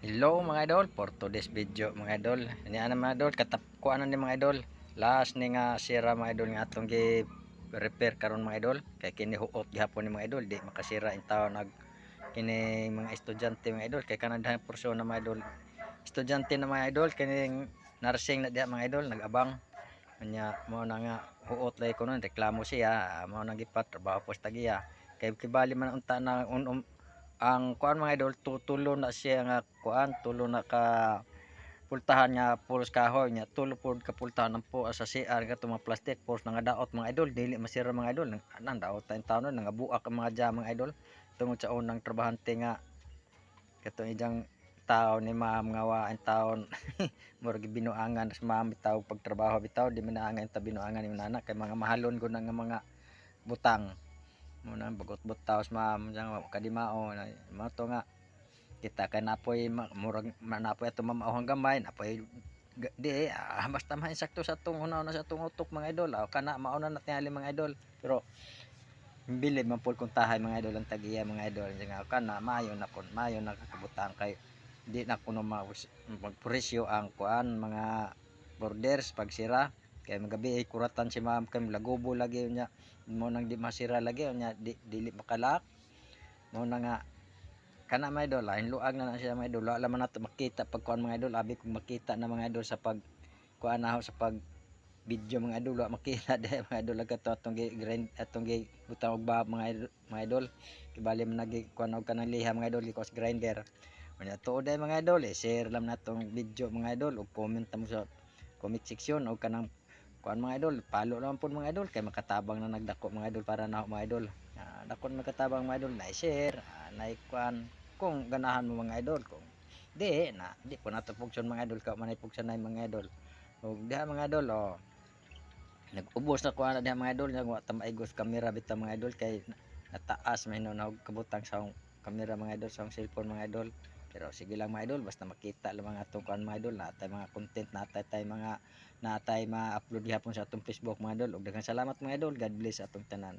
Hello mga idol, for today's video mga idol. Niya na mga idol, katapkuan na ni mga idol. Last ni nga sira mga idol nga atong gi repair karon mga idol. Kay kini huot gihapon ni mga idol, di makasira in taon nag kini mga estudyante mga idol. Kay kanang dahang porsyon na mga idol. Estudyante na mga idol, kini nursing na diha mga idol, nag-abang. Kanya mo na nga huot lay ko nun, reklamo siya, mo nang gipat trabaho po sa tagiya. Kay kibali man unta na ang kuan mga idol tulo na siya nga kuan tulo na ka pultahan nga pulos kahoy nya tulo pod ka pultahan ng po sa CR nga mga plastic pulos nga daot mga idol dili masira mga idol nang daot tayong taon nga buak ang mga jam mga idol tungod sa unang trabahante nga katong ijang tao ni ma'am nga wa ang taon murag binuangan sa ma'am bitaw pagtrabaho bitaw di minaangan ta binuangan ni nana kay mga mahalon gud nga mga butang muna bagot butaw sa ma'am jang kadimao mo to nga kita kay napoy murag napoy ato mamauhang gamay napoy di basta man sakto sa atong una sa atong utok mga idol kana mauna na tingali mga idol pero bilib man pud kung tahay mga idol ang tagiya mga idol nga kana mayo na kakabutang kay di na kuno magpresyo ang kuan mga borders pagsira kay magabi ay kuratan si ma'am kay lagobo lagi nya mo nang di masira lagi nya dili makalak mo na nga kana mga idol hinluag na siya mga idol wala man nato makita pag kuan mga idol abi kung makita na mga idol sa pag kuan na sa pag video mga idol wa makita de mga idol agad atong grind atong butang og bab mga idol kibali man nagi kuan og kanang liha mga idol ikos grinder unya tuod ay mga idol share lang natong video mga idol ug comment mo sa comment section og kanang kuan mga idol palo naman pud mga idol kay makatabang na nagdako mga idol para na mga idol dakon makatabang mga idol na share na kuan kung ganahan mo mga idol kung di po nato pugson mga idol ka manay pugsan na mga idol ug diha mga idol nag-ubos na kuha na diha mga idol nga wa ta maigos kamera bitaw mga idol kay nataas mahino na og kabutang sa kamera mga idol sa cellphone mga idol pero sige lang mga idol basta makita lang mga atong kuan mga idol natay mga content natay ma-upload gihapon sa atong Facebook mga idol ug daghang salamat mga idol God bless atong tanan.